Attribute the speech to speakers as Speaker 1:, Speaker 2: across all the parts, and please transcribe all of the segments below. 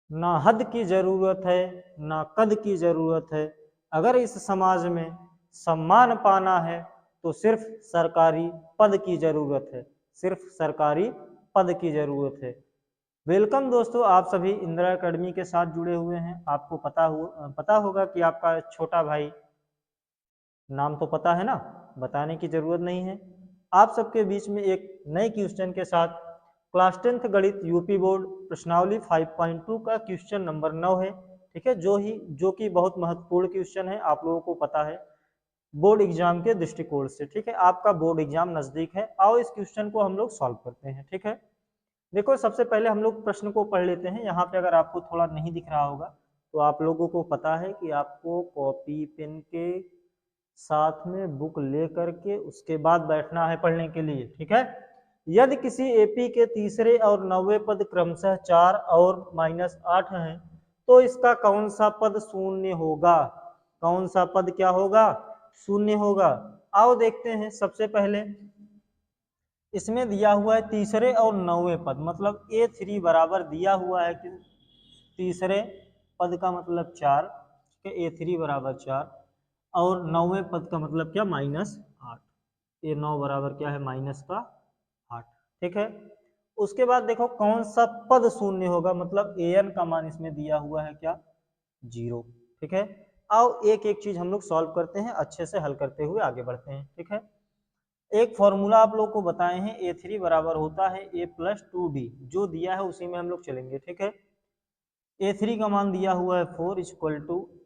Speaker 1: ना हद की जरूरत है ना कद की जरूरत है, अगर इस समाज में सम्मान पाना है तो सिर्फ सरकारी पद की जरूरत है, सिर्फ सरकारी पद की जरूरत है। वेलकम दोस्तों, आप सभी इंदिरा एकेडमी के साथ जुड़े हुए हैं। आपको पता होगा कि आपका छोटा भाई, नाम तो पता है ना, बताने की जरूरत नहीं है। आप सबके बीच में एक नए क्वेश्चन के साथ क्लास 10th गणित यूपी बोर्ड प्रश्नावली 5.2 का क्वेश्चन नंबर 9 है। ठीक है, जो कि बहुत महत्वपूर्ण क्वेश्चन है, आप लोगों को पता है बोर्ड एग्जाम के दृष्टिकोण से। ठीक है, आपका बोर्ड एग्जाम नजदीक है, आओ इस क्वेश्चन को हम लोग सॉल्व करते हैं। ठीक है, देखो सबसे पहले हम लोग प्रश्न को पढ़ लेते हैं। यहाँ पे अगर आपको थोड़ा नहीं दिख रहा होगा तो आप लोगों को पता है कि आपको कॉपी पेन के साथ में बुक ले करके उसके बाद बैठना है पढ़ने के लिए। ठीक है, यदि किसी एपी के तीसरे और 9वें पद क्रमशः 4 और -8 हैं तो इसका कौन सा पद शून्य होगा? कौन सा पद क्या होगा? शून्य होगा। आओ देखते हैं। सबसे पहले इसमें दिया हुआ है तीसरे और 9वें पद, मतलब A3 बराबर दिया हुआ है कि तीसरे पद का मतलब 4, ठीक है, A3 बराबर 4 और 9वें पद का मतलब क्या? -8। A9 बराबर क्या है? माइनस का 8। ठीक है, उसके बाद देखो कौन सा पद शून्य होगा, मतलब an का मान इसमें दिया हुआ है क्या? 0। ठीक है, आओ एक एक चीज हम लोग सॉल्व करते हैं, अच्छे से हल करते हुए आगे बढ़ते हैं। ठीक है, एक फॉर्मूला आप लोग को बताए हैं, A3 बराबर होता है A+2D, जो दिया है उसी में हम लोग चलेंगे। ठीक है, A3 का मान दिया हुआ है 4 =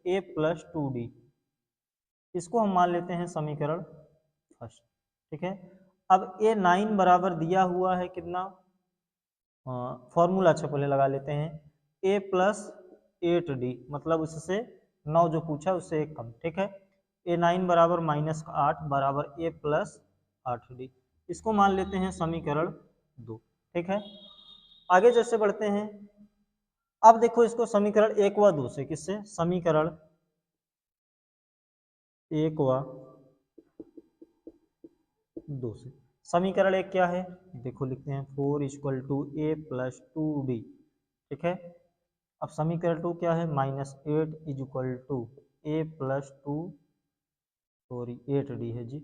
Speaker 1: A+2D, इसको हम मान लेते हैं समीकरण फर्स्ट। ठीक है, अब A9 बराबर दिया हुआ है कितना? फॉर्मूला अच्छा पहले लगा लेते हैं, A+8D, मतलब उससे 9 जो पूछा उससे एक कम। ठीक है, A9 बराबर -8 बराबर A+8D, इसको मान लेते हैं समीकरण 2। ठीक है, आगे जैसे बढ़ते हैं। अब देखो इसको समीकरण 1 व 2 से, किससे? समीकरण 1 व 2 से। समीकरण 1 क्या है? देखो लिखते हैं 4 = A+2D। ठीक है, अब समीकरण 2 क्या है? -8 = A+2, सॉरी 8D है जी,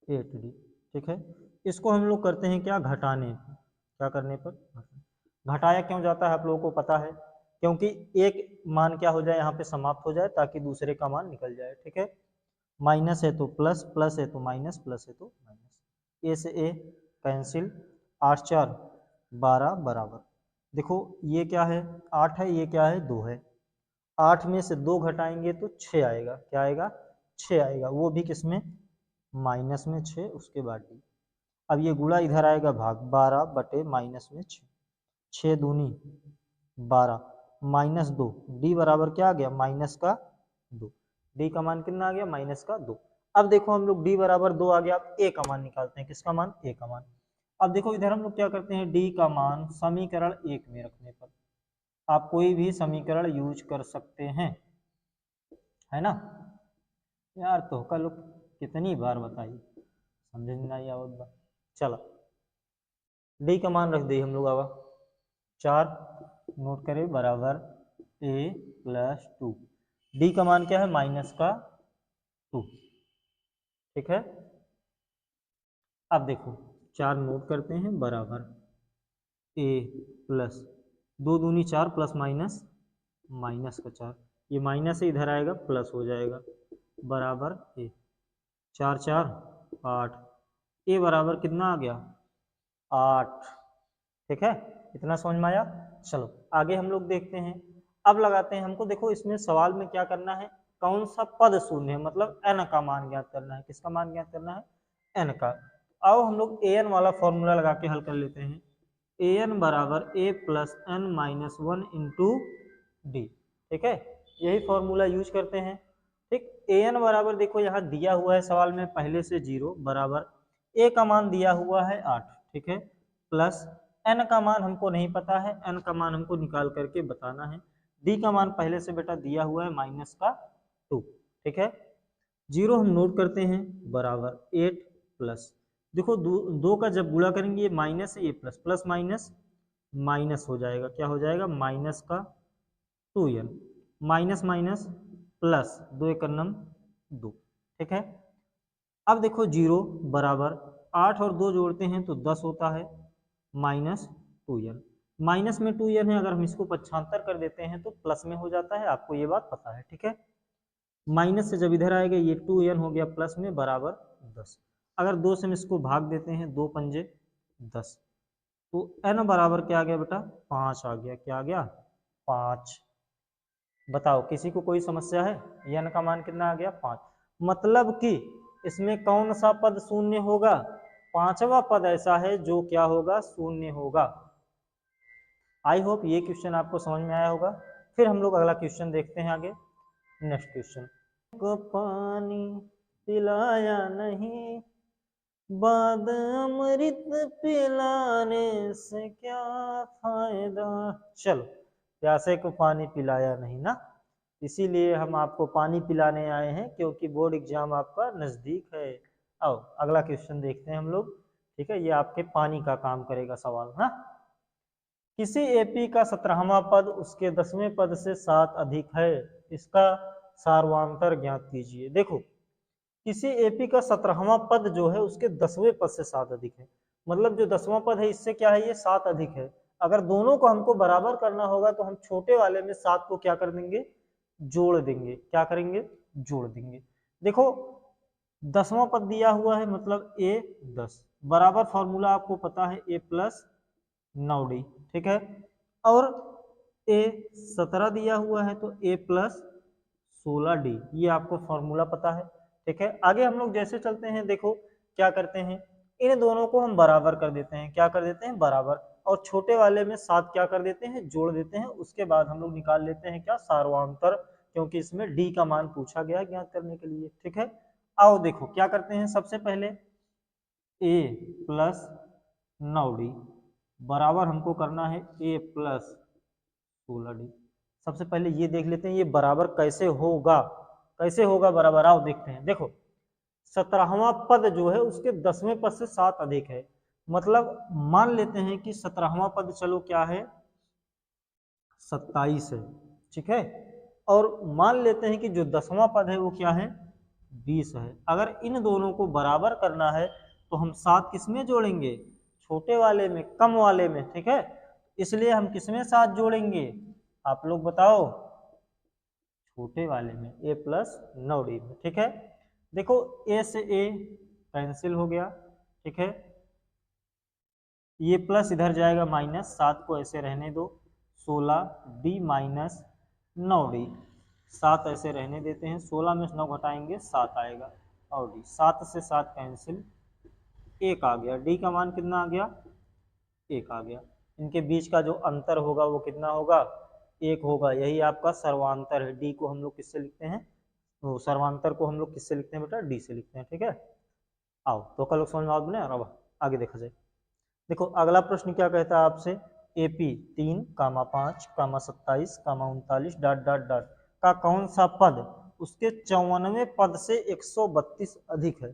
Speaker 1: 8D। ठीक है, इसको हम लोग करते हैं क्या? घटाने। क्या करने पर? घटाया क्यों जाता है आप लोगों को पता है? क्योंकि एक मान क्या हो जाए यहाँ पे? समाप्त हो जाए, ताकि दूसरे का मान निकल जाए। ठीक है, माइनस है तो प्लस, प्लस है तो माइनस, प्लस है तो माइनस, ए से ए कैंसिल, 8 4 12 बराबर। देखो ये क्या है? 8 है, ये क्या है? 2 है। 8 में से 2 घटाएंगे तो 6 आएगा। क्या आएगा? 6 आएगा, वो भी किसमें? माइनस में 6, उसके बाद डी। अब ये गुणा इधर आएगा, भाग 12 बटे माइनस में 6, 6 दूनी 12, -2, डी बराबर क्या आ गया? माइनस का 2। डी का मान कितना आ गया? माइनस का 2। अब देखो हम लोग डी बराबर 2 आ गया, अब ए का मान निकालते हैं। किसका मान? ए का मान। अब देखो इधर हम लोग क्या करते हैं, डी का मान समीकरण 1 में रखने पर आप कोई भी समीकरण यूज कर सकते हैं, है ना यार? तो कल कितनी बार बताइए, समझ नहीं आई आवत बात। चलो डी का मान रख दिए हम लोग। अब 4 नोट करें, बराबर A+2। डी का मान क्या है? माइनस का 2। ठीक है, अब देखो 4 नोट करते हैं, बराबर A प्लस 2 दूनी 4 प्लस माइनस माइनस का 4, ये माइनस से इधर आएगा प्लस हो जाएगा, बराबर A। 4 4 8, ए बराबर कितना आ गया? 8। ठीक है, इतना समझ में आया? चलो आगे हम लोग देखते हैं। अब लगाते हैं हमको, देखो इसमें सवाल में क्या करना है? कौन सा पद शून्य है, मतलब n का मान ज्ञात करना है। किसका मान ज्ञात करना है? n का। आओ हम लोग an वाला फॉर्मूला लगा के हल कर लेते हैं। an बराबर A+n-1 इंटू डी। ठीक है, यही फॉर्मूला यूज करते हैं। ठीक, an बराबर देखो यहाँ दिया हुआ है सवाल में पहले से 0, बराबर a का मान दिया हुआ है 8। ठीक है, प्लस n का मान हमको नहीं पता है, n का मान हमको निकाल करके बताना है। d का मान पहले से बेटा दिया हुआ है माइनस का 2। ठीक है, 0 हम नोट करते हैं, बराबर 8 प्लस, देखो दो का जब गुणा करेंगे ये माइनस ए प्लस, प्लस माइनस माइनस हो जाएगा, क्या हो जाएगा, माइनस का 2n, माइनस माइनस प्लस, 2 एक नम 2, ठीक है। अब देखो 0 बराबर 8 और 2 जोड़ते हैं तो 10 होता है, माइनस 2n, माइनस में 2n है, अगर हम इसको पक्षांतर कर देते हैं तो प्लस में हो जाता है, आपको ये बात पता है, ठीक है। माइनस से जब इधर आएगा ये 2n हो गया प्लस में बराबर 10, अगर 2 से हम इसको भाग देते हैं, 2 पंजे 10, तो n बराबर क्या आ गया बेटा, 5 आ गया, क्या आ गया, 5। बताओ किसी को कोई समस्या है, n का मान कितना आ गया, 5। मतलब कि इसमें कौन सा पद शून्य होगा, पांचवा पद ऐसा है जो क्या होगा, शून्य होगा। आई होप ये क्वेश्चन आपको समझ में आया होगा। फिर हम लोग अगला क्वेश्चन देखते हैं आगे, नेक्स्ट क्वेश्चन। को पानी पिलाया नहीं, बाद अमृत पिलाने से क्या फायदा। चलो, प्यासे को पानी पिलाया नहीं ना, इसीलिए हम आपको पानी पिलाने आए हैं, क्योंकि बोर्ड एग्जाम आपका नजदीक है। आओ अगला क्वेश्चन देखते हैं हम लोग, ठीक है, ये आपके पानी का काम करेगा सवाल। हाँ, किसी एपी का 17वां पद उसके 10वें पद से 7 अधिक है, इसका सार्वांतर ज्ञात कीजिए। देखो, किसी एपी का 17वां पद जो है उसके 10वें पद से 7 अधिक है, मतलब जो 10वां पद है इससे क्या है, ये 7 अधिक है। अगर दोनों को हमको बराबर करना होगा तो हम छोटे वाले में 7 को क्या कर देंगे, जोड़ देंगे, क्या करेंगे, जोड़ देंगे। देखो 10वां पद दिया हुआ है, मतलब a 10 बराबर, फॉर्मूला आपको पता है a प्लस 9d, ठीक है। और a 17 दिया हुआ है तो a प्लस 16d, ये आपको फॉर्मूला पता है, ठीक है। आगे हम लोग जैसे चलते हैं, देखो क्या करते हैं, इन दोनों को हम बराबर कर देते हैं, क्या कर देते हैं, बराबर, और छोटे वाले में 7 क्या कर देते हैं, जोड़ देते हैं। उसके बाद हम लोग निकाल लेते हैं क्या, सार्वांतर, क्योंकि इसमें d का मान पूछा गया ज्ञात करने के लिए, ठीक है। आओ देखो क्या करते हैं, सबसे पहले a प्लस 9d बराबर हमको करना है a प्लस 16d। सबसे पहले ये देख लेते हैं ये बराबर कैसे होगा, कैसे होगा बराबर, आओ देखते हैं। देखो 17वां पद जो है उसके 10वें पद से 7 अधिक है, मतलब मान लेते हैं कि 17वां पद चलो क्या है, 27 है, ठीक है। और मान लेते हैं कि जो 10वां पद है वो क्या है, 20 है। अगर इन दोनों को बराबर करना है तो हम 7 किसमें जोड़ेंगे, छोटे वाले में, कम वाले में, ठीक है। इसलिए हम किसमें 7 जोड़ेंगे, आप लोग बताओ, छोटे वाले में, a प्लस 9d में, ठीक है। देखो a से a कैंसिल हो गया, ठीक है, ये प्लस इधर जाएगा माइनस, 7 को ऐसे रहने दो, 16d माइनस 9d, 7 ऐसे रहने देते हैं, 16 में से 9 घटाएंगे 7 आएगा, और d 7 से 7 कैंसिल, 1 आ गया, d का मान कितना आ गया, 1 आ गया। इनके बीच का जो अंतर होगा वो कितना होगा, 1 होगा, यही आपका सर्वांतर है। d को हम लोग किससे लिखते हैं, वो सर्वांतर को हम लोग किससे लिखते हैं बेटा, d से लिखते हैं, ठीक है। आओ तो कल समझ में बने, और अब आगे देखा जाए। देखो अगला प्रश्न क्या कहता है आपसे, एपी 3, 5, 27, 39 डॉट डॉट डॉट का कौन सा पद उसके 54वें पद से 132 अधिक है।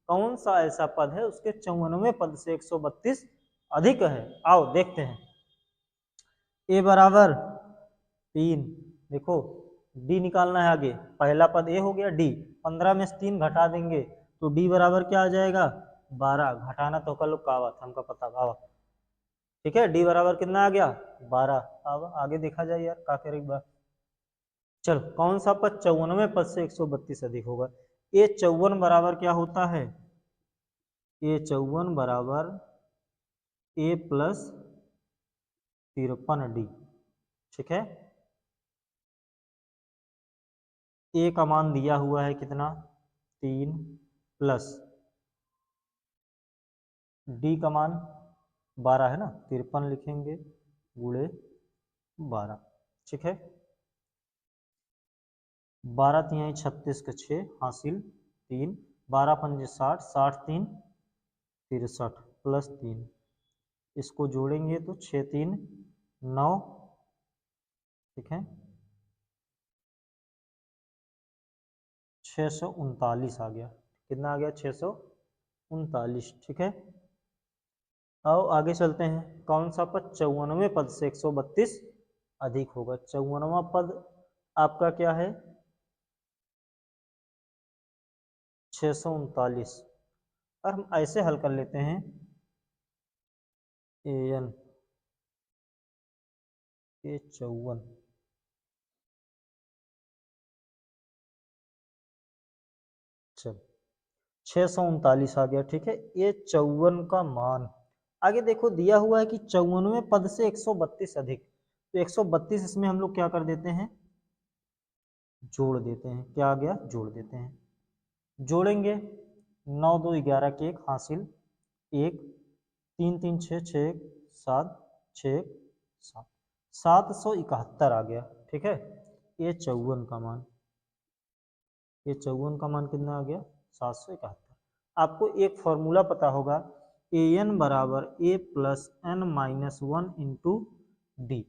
Speaker 1: कौन सा ऐसा पद है उसके 54वें पद से 132 अधिक है, आओ देखते हैं। ए बराबर 3, देखो डी निकालना है आगे, पहला पद ए हो गया, डी 15 में से 3 घटा देंगे तो डी बराबर क्या आ जाएगा, 12, घटाना तो कल का बात हमको पता बाबा, ठीक है। डी बराबर कितना आ गया, 12। अब आगे देखा जाए यार, का करे एक बार, चल कौन सा पद 54वें पद से 132 अधिक होगा, ए 54 बराबर क्या होता है, ए 54 बराबर ए प्लस 53d, ठीक है। ए का मान दिया हुआ है कितना, 3, प्लस डी का मान 12 है ना, 53 लिखेंगे गुणे 12, ठीक है। 12 तिहाई 36 का 6 हासिल 3, 12 पंजे 60, 60 3 63 प्लस 3, इसको जोड़ेंगे तो 6 3 9, ठीक है, 639 आ गया, कितना आ गया, 639, ठीक है। आओ आगे चलते हैं। कौन सा पद 54वें पद से 132 अधिक होगा? 54वां पद आपका क्या है? 639। और हम ऐसे हल कर लेते हैं, an ये 54, चल 639 आ गया। ठीक है, ये 54 का मान। आगे देखो दिया हुआ है कि 54वें पद से 132 अधिक, तो 132 इसमें हम लोग क्या कर देते हैं, जोड़ देते हैं। क्या आ गया? जोड़ देते हैं। जोड़ेंगे 9 2 11 के एक हासिल, एक 3 3 6 6 7 6 7 771 आ गया। ठीक है, ये 54 का मान, ये 54 का मान कितना आ गया? 771। आपको एक फॉर्मूला पता होगा, ए एन बराबर A plus N minus 1 into D.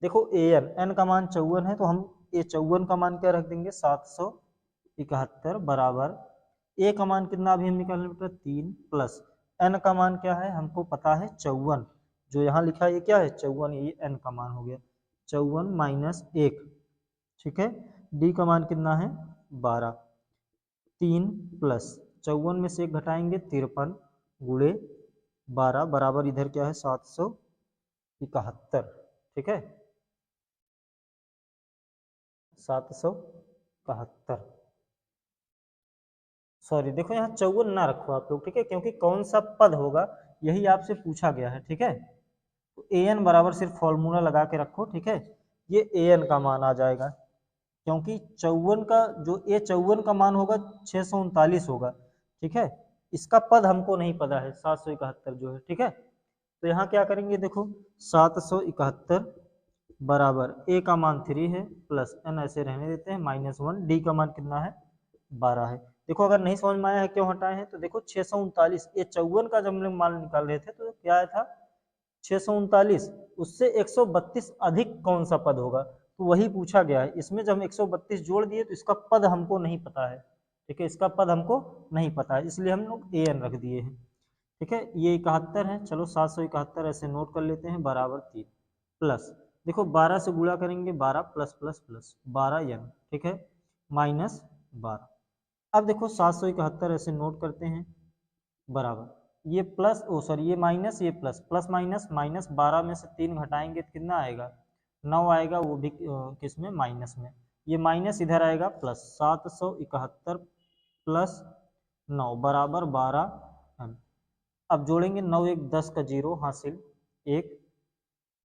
Speaker 1: देखो ए एन का मान 54 है, तो हम ये 54 का मान क्या रख देंगे? 771 बराबर ए का मान कितना अभी हम निकालने बेटा? 3 प्लस एन का मान क्या है हमको पता है? 54। जो यहाँ लिखा है ये क्या है? 54, ये एन का मान हो गया। 54 माइनस 1, ठीक है। डी का मान कितना है? 12। 3 प्लस 54 में से 1 घटाएंगे 53 गुणे 12 बराबर इधर क्या है? 771। ठीक है, 771। सॉरी, देखो यहाँ 54 ना रखो आप लोग, ठीक है, क्योंकि कौन सा पद होगा यही आपसे पूछा गया है। ठीक है, तो ए एन बराबर सिर्फ फॉर्मूला लगा के रखो। ठीक है, ये ए एन का मान आ जाएगा, क्योंकि 54 का जो ये 54 का मान होगा 639 होगा। ठीक है, इसका पद हमको नहीं पता है 771 जो है। ठीक है, तो यहाँ क्या करेंगे, देखो 771 बराबर ए का मान 3 है प्लस एन ऐसे रहने देते हैं -1, डी का मान कितना है? 12 है। देखो अगर नहीं समझ में आया है क्यों हटाए हैं, तो देखो 639, ये 54 का जब हम लोग मान निकाल रहे थे तो क्या आया था? 639, उससे 132 अधिक कौन सा पद होगा, तो वही पूछा गया है। इसमें जब हम 132 जोड़ दिए तो इसका पद हमको नहीं पता है। ठीक है, इसका पद हमको नहीं पता है, इसलिए हम लोग ए एन रख दिए हैं। ठीक है, ये 71 है, चलो 771 ऐसे नोट कर लेते हैं बराबर 3 प्लस, देखो 12 से गुणा करेंगे 12 प्लस प्लस प्लस 12 एन, ठीक है, माइनस 12। अब देखो 771 ऐसे नोट करते हैं बराबर ये प्लस, ओ सॉरी ये माइनस, ये प्लस, प्लस माइनस माइनस 12 में से 3 घटाएंगे तो कितना आएगा? 9 आएगा, वो भी किस में? माइनस में। ये माइनस इधर आएगा प्लस, 771 प्लस 9 बराबर 12 एम। अब जोड़ेंगे 9 1 10 का 0 हासिल 1,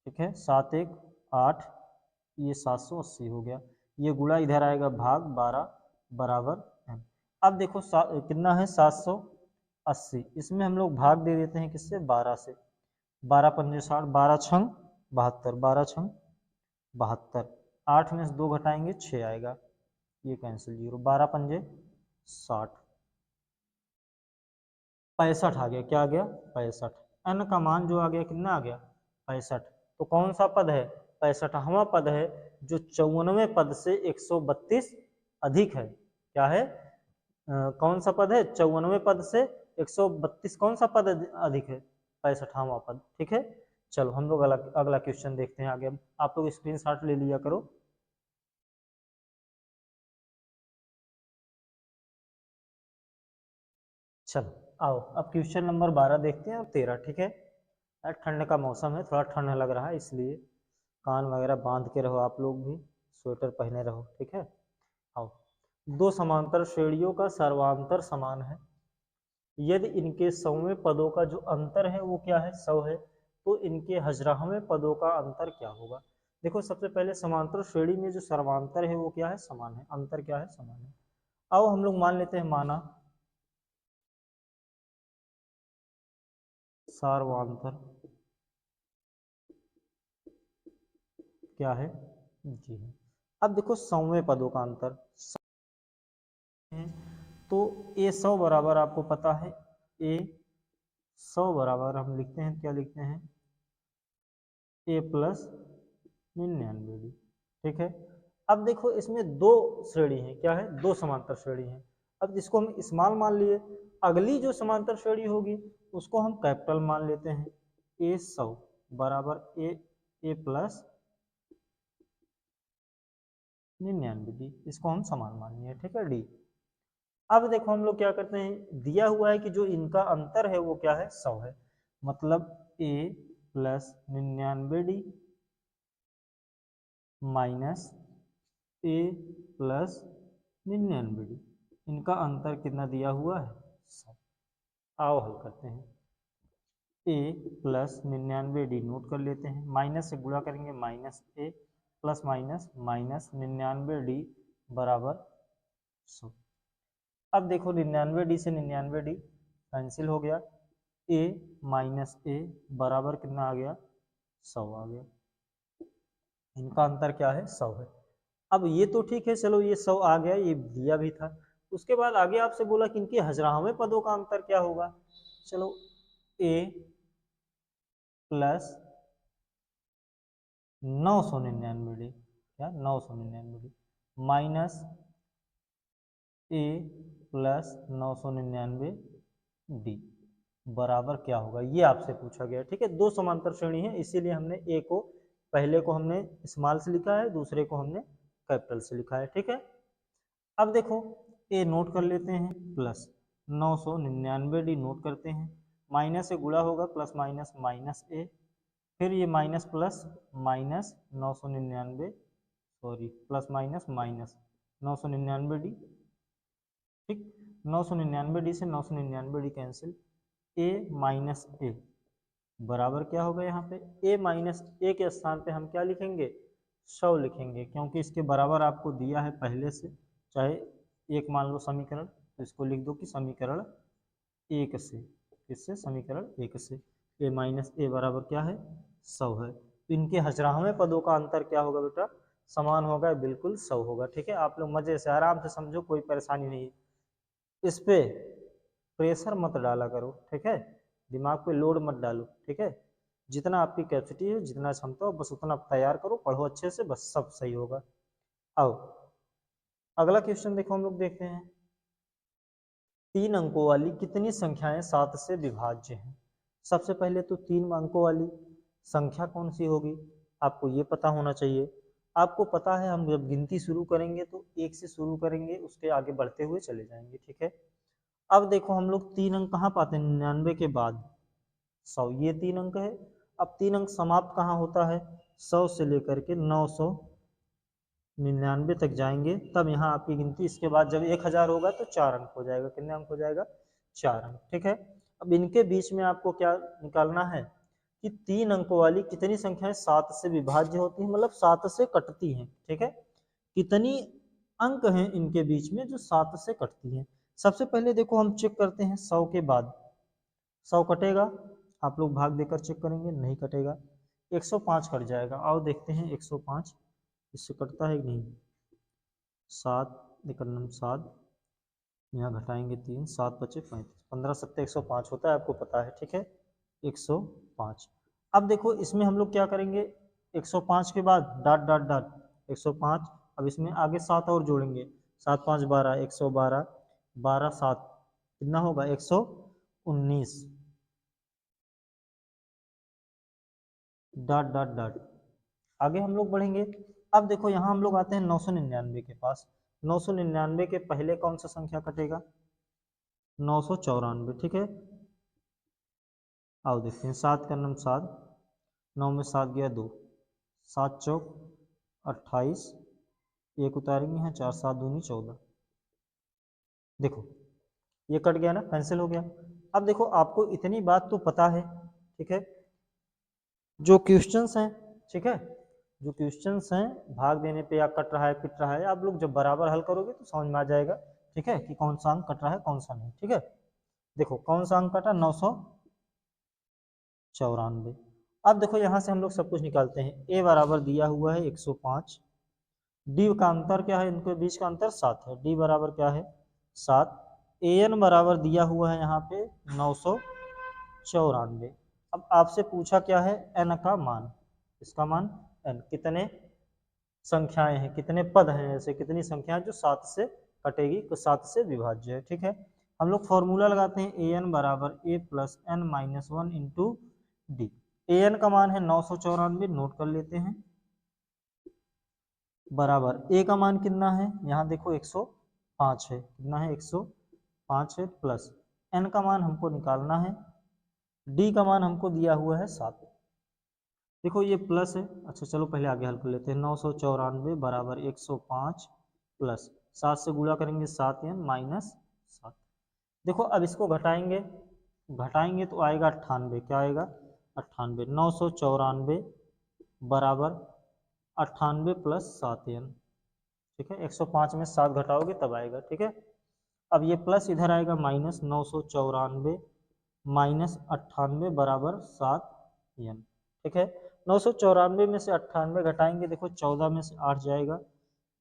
Speaker 1: ठीक है, 7 1 8, ये 780 हो गया। ये गुणा इधर आएगा भाग 12 बराबर एम। अब देखो कितना है? 780, इसमें हम लोग भाग दे देते हैं किससे? 12 से। 12 पंजे 60, 12 छंग 72, 12 छंग 72, 8 में से 2 घटाएंगे 6 आएगा, ये कैंसिल 0, 12 पंजे 60, 65 आ गया। क्या आ गया? 65। एन का मान जो आ गया कितना आ गया? 65। तो कौन सा पद है? 65वां पद है, जो 54वें पद से 132 अधिक है। क्या है? कौन सा पद है? 54वें पद से 132 कौन सा पद अधिक है? 65वां पद। ठीक है, चलो हम लोग अगला क्वेश्चन देखते हैं आगे। आप लोग स्क्रीनशॉट ले लिया करो। चलो आओ अब क्वेश्चन नंबर 12 देखते हैं और 13। ठीक है, ठंड का मौसम है, थोड़ा ठंड लग रहा है, इसलिए कान वगैरह बांध के रहो, आप लोग भी स्वेटर पहने रहो। ठीक है, आओ। दो समांतर श्रेणियों का सर्वांतर समान है यदि इनके 100वें पदों का जो अंतर है वो क्या है? 100 है, तो इनके हजराहवें पदों का अंतर क्या होगा? देखो सबसे पहले समांतर श्रेणी में जो सर्वांतर है वो क्या है? समान है। अंतर क्या है? समान है। आओ हम लोग मान लेते हैं, माना सर्वांतर क्या है? जी है। अब देखो 100वें पदों का अंतर है, तो ए 100 बराबर आपको पता है, ए 100 बराबर हम लिखते हैं, क्या लिखते हैं? ए प्लस 99 डी। ठीक है, अब देखो इसमें दो श्रेणी है, क्या है? दो समांतर श्रेणी है। अब जिसको हम स्मॉल मान लिए, अगली जो समांतर श्रेणी होगी उसको हम कैपिटल मान लेते हैं, ए 100 बराबर ए प्लस 99 डी, इसको हम समान मान लिया, ठीक है डी। अब देखो हम लोग क्या करते हैं, दिया हुआ है कि जो इनका अंतर है वो क्या है, 100 है, मतलब a plus 99 D minus a plus 99 D, इनका अंतर कितना दिया हुआ है, 100। आओ हल करते हैं, a प्लस 99 डी नोट कर लेते हैं, माइनस से गुणा करेंगे minus a plus minus minus 99 D बराबर 100। अब देखो 99 डी से 99 डी कैंसिल हो गया, a माइनस ए बराबर कितना आ गया, 100 आ गया, इनका अंतर क्या है, 100 है। अब ये तो ठीक है, चलो ये 100 आ गया, ये दिया भी था। उसके बाद आगे आपसे बोला कि इनके हजरावे पदों का अंतर क्या होगा, चलो a प्लस 999 डी, क्या 999 D minus a plus 999 D बराबर क्या होगा, ये आपसे पूछा गया, ठीक है। दो समांतर श्रेणी है, इसीलिए हमने ए को पहले को हमने स्मॉल से लिखा है, दूसरे को हमने कैपिटल से लिखा है, ठीक है। अब देखो ए नोट कर लेते हैं, प्लस 999 डी नोट करते हैं, माइनस से गुणा होगा प्लस माइनस माइनस ए, फिर ये minus plus minus 999 sorry plus minus minus 999 D, ठीक। 999 डी से 999 डी कैंसिल, a माइनस ए बराबर क्या होगा, यहाँ पे a माइनस ए के स्थान पे हम क्या लिखेंगे, 100 लिखेंगे, क्योंकि इसके बराबर आपको दिया है पहले से, चाहे एक मान लो समीकरण, तो इसको लिख दो कि समीकरण 1 से, किससे, समीकरण 1 से a माइनस ए बराबर क्या है, 100 है। तो इनके हजरावे पदों का अंतर क्या होगा बेटा, समान होगा, बिल्कुल 100 होगा, ठीक है। आप लोग मजे से आराम से समझो, कोई परेशानी नहीं, इस पे प्रेशर मत डाला करो, ठीक है, दिमाग पे लोड मत डालो, ठीक है। जितना आपकी कैपेसिटी है, जितना क्षमता हो, बस उतना तैयार करो, पढ़ो अच्छे से, बस सब सही होगा। आओ अगला क्वेश्चन देखो, हम लोग देखते हैं, 3 अंकों वाली कितनी संख्याएं 7 से विभाज्य हैं। सबसे पहले तो 3 अंकों वाली संख्या कौन सी होगी, आपको ये पता होना चाहिए। आपको पता है हम जब गिनती शुरू करेंगे तो 1 से शुरू करेंगे, उसके आगे बढ़ते हुए चले जाएंगे, ठीक है। अब देखो हम लोग 3 अंक कहाँ पाते हैं, 99 के बाद 100, ये 3 अंक है। अब 3 अंक समाप्त कहाँ होता है, 100 से लेकर के 999 तक जाएंगे, तब यहाँ आपकी गिनती, इसके बाद जब 1000 होगा तो 4 अंक हो जाएगा, कितने अंक हो जाएगा, 4 अंक, ठीक है। अब इनके बीच में आपको क्या निकालना है कि 3 अंकों वाली कितनी संख्याएं 7 से विभाज्य होती हैं, मतलब 7 से कटती हैं, ठीक है। कितनी अंक हैं इनके बीच में जो 7 से कटती हैं। सबसे पहले देखो हम चेक करते हैं, 100 के बाद 100 कटेगा, आप लोग भाग देकर चेक करेंगे, नहीं कटेगा, 105 कट जाएगा। आओ देखते हैं 105 इससे कटता है कि नहीं, 7 निकलम 7, यहाँ घटाएंगे 3, 7 बचे 35, 15 सत्ते 105 होता है, आपको पता है, ठीक है, 105। अब देखो इसमें हम लोग क्या करेंगे, 105 के बाद डॉट डॉट डॉट 105, अब इसमें आगे 7 और जोड़ेंगे, 7 5 12, 112, 12 7 कितना होगा, 119, डॉट डॉट डॉट, आगे हम लोग बढ़ेंगे। अब देखो यहाँ हम लोग आते हैं 999 के पास, 999 के पहले कौन सा संख्या कटेगा, 994, ठीक है। आओ देखते हैं, 7 का नम 7, 9 में 7 गया 2, 7 चौक 28, एक उतारेंगे यहाँ, 4 7 दूनी 14, देखो ये कट गया ना, कैंसिल हो गया। अब देखो आपको इतनी बात तो पता है, ठीक है, जो क्वेश्चंस हैं, ठीक है, जो क्वेश्चंस हैं भाग देने पे या कट रहा है पिट रहा है, आप लोग जब बराबर हल करोगे तो समझ में आ जाएगा, ठीक है, कि कौन सा अंक कट रहा है कौन सा नहीं, ठीक है। देखो कौन सा अंक कटा, 994। अब देखो यहाँ से हम लोग सब कुछ निकालते हैं, ए बराबर दिया हुआ है 105, डी का अंतर क्या है, इनके बीच का अंतर 7 है, डी बराबर क्या है 7, ए एन बराबर दिया हुआ है यहाँ पे 994। अब आपसे पूछा क्या है, एन का मान, इसका मान एन, कितने संख्याएं हैं, कितने पद हैं, ऐसे कितनी संख्याएं जो 7 से कटेगी, तो 7 से विभाज्य है, ठीक है। हम लोग फॉर्मूला लगाते हैं ए एन बराबर A plus N minus one into D. A N का मान है 994, नोट कर लेते हैं, बराबर ए का मान कितना है, यहाँ देखो 105 है, कितना है 105 है, प्लस एन का मान हमको निकालना है, डी का मान हमको दिया हुआ है 7। देखो ये प्लस है, अच्छा चलो पहले आगे हल कर लेते हैं। 994 बराबर 105 प्लस 7 से गुणा करेंगे 7 एन माइनस 7। देखो अब इसको घटाएंगे, घटाएंगे तो आएगा 98, क्या आएगा 98। 994 बराबर 98 प्लस 7 एन, ठीक है, 105 में 7 घटाओगे तब आएगा, ठीक है। अब ये प्लस इधर आएगा माइनस 994 माइनस 98 बराबर 7 एन, ठीक है। 994 में से 98 घटाएंगे, देखो 14 में से 8 जाएगा,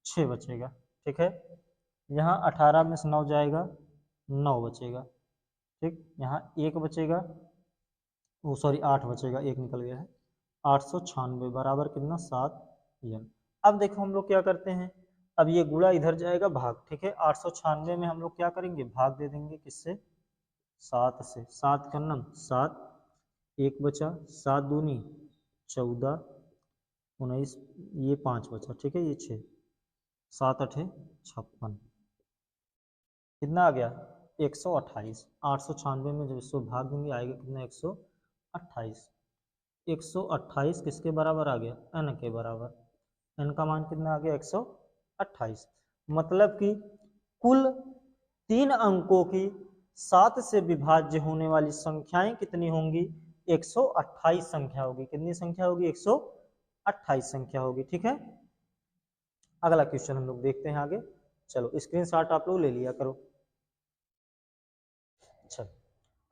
Speaker 1: 6 बचेगा, ठीक है। यहाँ 18 में से 9 जाएगा, 9 बचेगा, ठीक। यहाँ 1 बचेगा, वो सॉरी 8 बचेगा, 1 निकल गया है। 896 बराबर कितना 7 एन। अब देखो हम लोग क्या करते हैं, अब ये गुणा इधर जाएगा भाग, ठीक है। 896 में हम लोग क्या करेंगे, भाग दे देंगे किससे, 7 से। 7 का नम 7, 1 बचा, 7 दूनी 14, 19, ये 5 बचा, ठीक है, ये 6, 7 अठे 56, कितना आ गया 128। 896 में जब इसको भाग देंगे आएगा कितना 128। 128 किसके बराबर आ गया, एन के बराबर। एन का मान कितना आ गया 128। मतलब कि कुल 3 अंकों की 7 से विभाज्य होने वाली संख्याएं कितनी होंगी, 128 संख्या होगी। कितनी संख्या होगी, 128 संख्या होगी, ठीक है। अगला क्वेश्चन हम लोग देखते हैं आगे। चलो स्क्रीनशॉट आप लोग ले लिया करो। चलो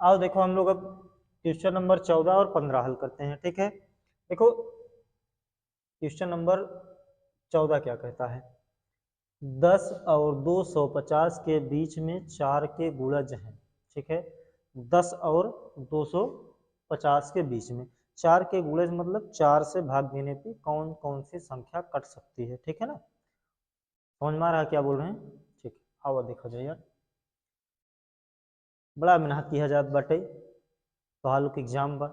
Speaker 1: आओ देखो हम लोग अब क्वेश्चन नंबर 14 और 15 हल करते हैं, ठीक है। देखो क्वेश्चन नंबर 14 क्या कहता है, 10 और 250 के बीच में 4 के गुणज हैं, ठीक है। 10 और 250 के बीच में 4 के गुणज मतलब 4 से भाग देने पे कौन कौन सी संख्या कट सकती है, ठीक है ना। समझ में आ रहा है क्या बोल रहे हैं, ठीक। आओ देखो जाए यार, बड़ा मेहनत किया जात बाटे तो हाल के एग्जाम बा,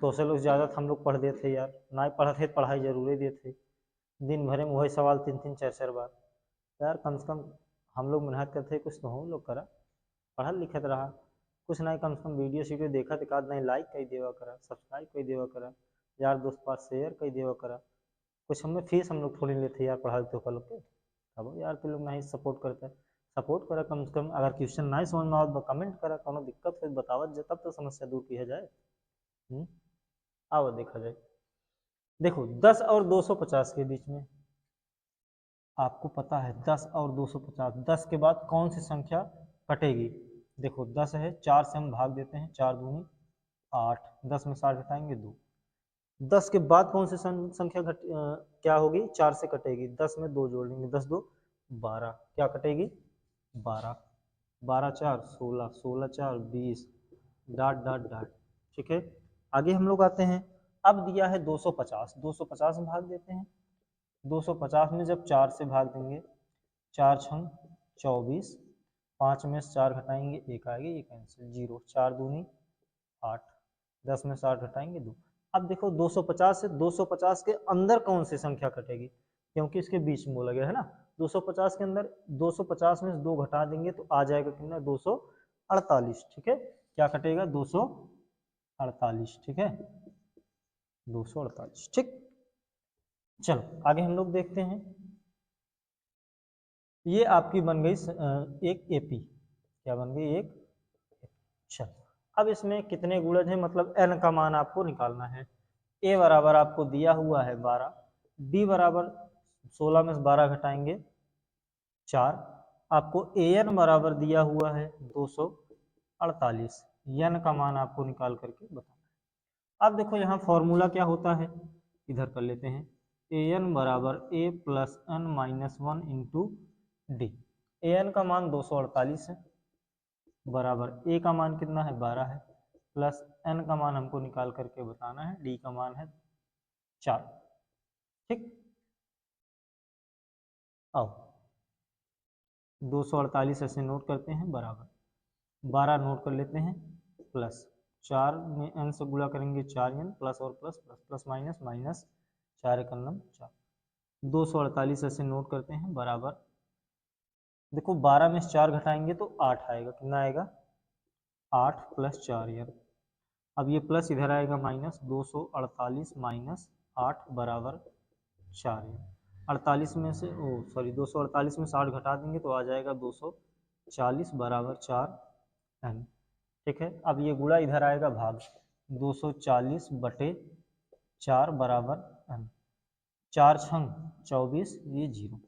Speaker 1: तो से लोग ज़्यादा हम लोग पढ़ देते यार, ना पढ़ते थे पढ़ाई जरूरी देते, दिन भर में वही सवाल 3-3 4-4 बार। यार कम से कम हम लोग मेहनत करते कुछ तो हम लोग करा, पढ़ल लिखत रहा कुछ नहीं, कम से कम वीडियो वीडियो देखा एक आध नहीं, लाइक कर देवा करा, सब्सक्राइब कर देवा करा, यार दोस्त पास शेयर कर देवा करा। कुछ हमें फीस हम लोग थोड़ी लेते यार पढ़ाई तो कल के, अब यार तुम लोग नहीं सपोर्ट करते, सपोर्ट करा कम से कम। अगर क्वेश्चन नहीं समझ में आवत कमेंट करा, कोनो दिक्कत है बतावत जाए, तब तो समस्या दूर किया जाए। आओ देखा जाए। देखो 10 और 250 के बीच में आपको पता है 10 और 250, 10 के बाद कौन सी संख्या कटेगी। देखो 10 है, 4 से हम भाग देते हैं, 4 दूनी 8, 10 में 7 घटाएंगे 2। 10 के बाद कौन सी संख्या क्या होगी, 4 से कटेगी, 10 में 2 जोड़ लेंगे, 10 2 12, क्या कटेगी 12, 12 4 16, 16 4 20, डाट डाट डाट, ठीक है। आगे हम लोग आते हैं, अब दिया है 250, 250 में भाग देते हैं। 250 में जब 4 से भाग देंगे, 4 छंग 24, 5 में से 4 घटाएंगे 1 आएगा, ये कैंसिल 0, 4 दूनी 8, 10 में 7 घटाएंगे 2। अब देखो 250 से 250 के अंदर कौन सी संख्या कटेगी, क्योंकि इसके बीच में बोला गया है ना। 250 के अंदर 250 में से 2 घटा देंगे तो आ जाएगा कितना 248, ठीक है। क्या कटेगा 248, ठीक है, 248, ठीक। चलो आगे हम लोग देखते हैं, ये आपकी बन गई एक एपी, क्या बन गई एक। चलो अब इसमें कितने गुणज हैं, मतलब एन का मान आपको निकालना है। ए बराबर आपको दिया हुआ है 12, डी बराबर 16 में से 12 घटाएंगे 4, आपको ए एन बराबर दिया हुआ है 248, एन का मान आपको निकाल करके बताना है। अब देखो यहाँ फॉर्मूला क्या होता है, इधर कर लेते हैं, ए एन बराबर A plus N minus one into D. A N का मान 248 है, बराबर ए का मान कितना है 12 है, प्लस एन का मान हमको निकाल करके बताना है, डी का मान है 4, ठीक। आओ 248 ऐसे नोट करते हैं, बराबर 12 नोट कर लेते हैं, प्लस 4 में n से गुणा करेंगे 4n, प्लस और plus plus plus minus minus 4 एक 4, 248 ऐसे नोट करते हैं, बराबर देखो 12 में से 4 घटाएंगे तो 8 आएगा, कितना आएगा 8 प्लस 4n। अब ये प्लस इधर आएगा माइनस, 248 माइनस 8 बराबर 4n। 48 में से 248 में से 8 घटा देंगे तो आ जाएगा 240 बराबर 4n। ठीक है, अब ये गुणा इधर आएगा भाग, 240 बटे 4 बराबर n, 4 छंग 24, ये 0,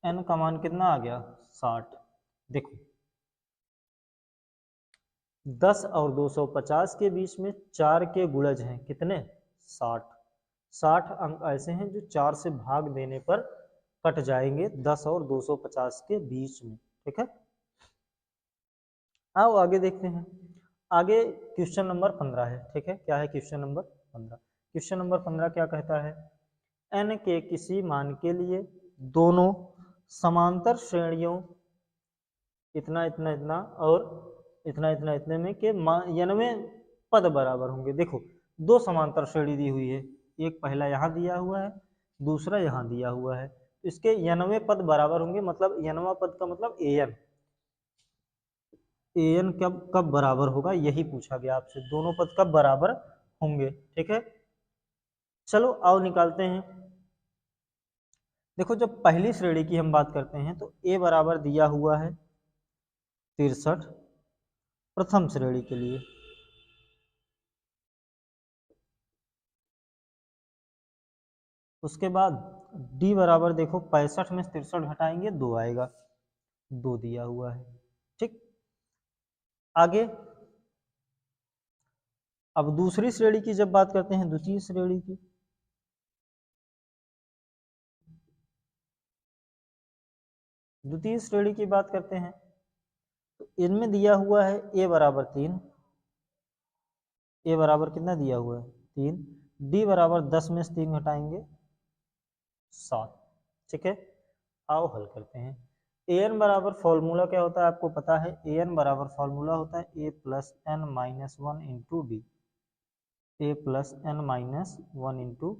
Speaker 1: n का मान कितना आ गया 60। देखो 10 और 250 के बीच में 4 के गुणज हैं कितने 60। 60 अंक ऐसे हैं जो 4 से भाग देने पर कट जाएंगे 10 और 250 के बीच में। ठीक है, आओ आगे देखते हैं। आगे क्वेश्चन नंबर 15 है। ठीक है, क्या है क्वेश्चन नंबर 15? क्वेश्चन नंबर 15 क्या कहता है, n के किसी मान के लिए दोनों समांतर श्रेणियों इतना इतना इतना और इतना इतना इतने में के n पद बराबर होंगे। देखो दो समांतर श्रेणी दी हुई है, एक पहला यहाँ दिया हुआ है, दूसरा यहाँ दिया हुआ है, इसके n पद बराबर होंगे, मतलब n पद का मतलब an कब बराबर होगा, यही पूछा गया आपसे, दोनों पद कब बराबर होंगे। ठीक है, चलो आओ निकालते हैं। देखो जब पहली श्रेणी की हम बात करते हैं तो a बराबर दिया हुआ है 63 प्रथम श्रेणी के लिए, उसके बाद d बराबर देखो 65 में 63 घटाएंगे 2 आएगा, 2 दिया हुआ है। ठीक, आगे अब दूसरी श्रेणी की जब बात करते हैं, द्वितीय श्रेणी की, द्वितीय श्रेणी की बात करते हैं तो इनमें दिया हुआ है a बराबर 3, a बराबर कितना दिया हुआ है 3, d बराबर 10 में से 3 घटाएंगे 7। ठीक है, आओ हल करते हैं। an बराबर फॉर्मूला क्या होता है आपको पता है, an बराबर फॉर्मूला होता है a plus n minus 1 into D, a plus n minus 1 into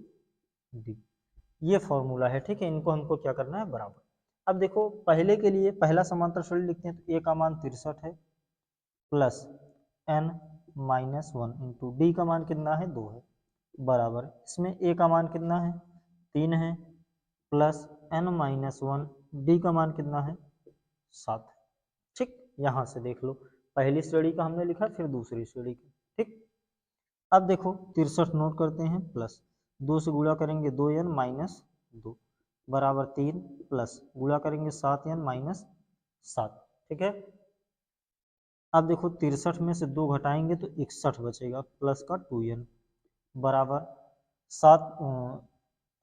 Speaker 1: D, ये फॉर्मूला है। ठीक है, इनको हमको क्या करना है बराबर। अब देखो पहले के लिए पहला समांतर श्रेणी लिखते हैं तो a का मान 63 है, plus n minus 1 into D का मान कितना है 2 है, बराबर इसमें a का मान कितना है 3 है, प्लस n माइनस 1, डी का मान कितना है 7। ठीक, यहाँ से देख लो पहली श्रेणी का हमने लिखा, फिर दूसरी श्रेणी का। ठीक, अब देखो 63 नोट करते हैं, प्लस 2 से गुणा करेंगे 2n माइनस 2 बराबर 3, प्लस गुणा करेंगे 7n माइनस 7। ठीक है, अब देखो 63 में से 2 घटाएंगे तो 61 बचेगा, प्लस का 2n बराबर 7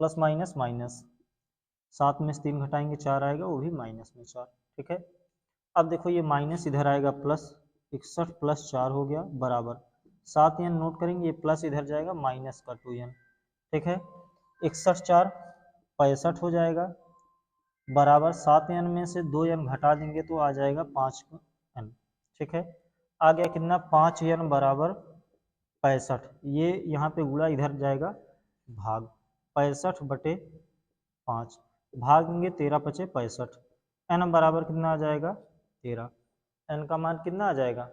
Speaker 1: प्लस माइनस माइनस 7 में से 3 घटाएंगे 4 आएगा, वो भी माइनस में 4। ठीक है, अब देखो ये माइनस इधर आएगा, प्लस 61 प्लस 4 हो गया, बराबर 7n नोट करेंगे, ये प्लस इधर जाएगा माइनस का 2n। ठीक है, 61 4 65 हो जाएगा, बराबर 7n में से 2n घटा देंगे तो आ जाएगा 5n। ठीक है, आ गया कितना 5n बराबर 65, ये यहाँ पे गुणा इधर जाएगा भाग, 65 बटे 5 भाग देंगे 13 पचे 65, n बराबर कितना आ जाएगा 13, n का मान कितना आ जाएगा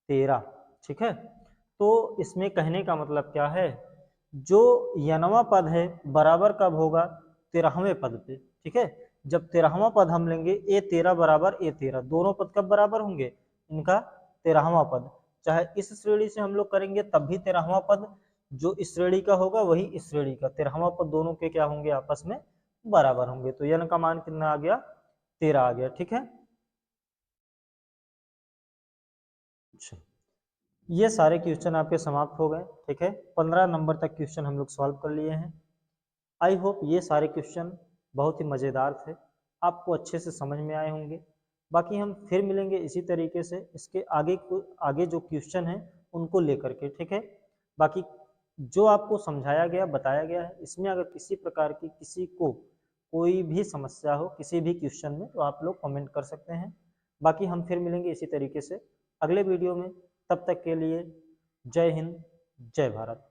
Speaker 1: 13। ठीक है, तो इसमें कहने का मतलब क्या है, जो यनवा पद है बराबर कब होगा 13वें पद पे। ठीक है, जब 13वां पद हम लेंगे a13 बराबर a13, दोनों पद कब बराबर होंगे, इनका 13वां पद, चाहे इस श्रेणी से हम लोग करेंगे तब भी 13वां पद, जो इस श्रेणी का होगा वही इस श्रेणी का, 13वां पद दोनों के क्या होंगे आपस में बराबर होंगे, तो n का मान कितना आ गया 13 आ गया। ठीक है, अच्छा ये सारे क्वेश्चन आपके समाप्त हो गए। ठीक है, 15 नंबर तक क्वेश्चन हम लोग सॉल्व कर लिए हैं। आई होप ये सारे क्वेश्चन बहुत ही मज़ेदार थे, आपको अच्छे से समझ में आए होंगे। बाकी हम फिर मिलेंगे इसी तरीके से, इसके आगे जो क्वेश्चन हैं उनको लेकर के। ठीक है, बाकी जो आपको समझाया गया बताया गया है, इसमें अगर किसी प्रकार की किसी को कोई भी समस्या हो किसी भी क्वेश्चन में तो आप लोग कमेंट कर सकते हैं, बाकी हम फिर मिलेंगे इसी तरीके से अगले वीडियो में। तब तक के लिए जय हिंद, जय भारत।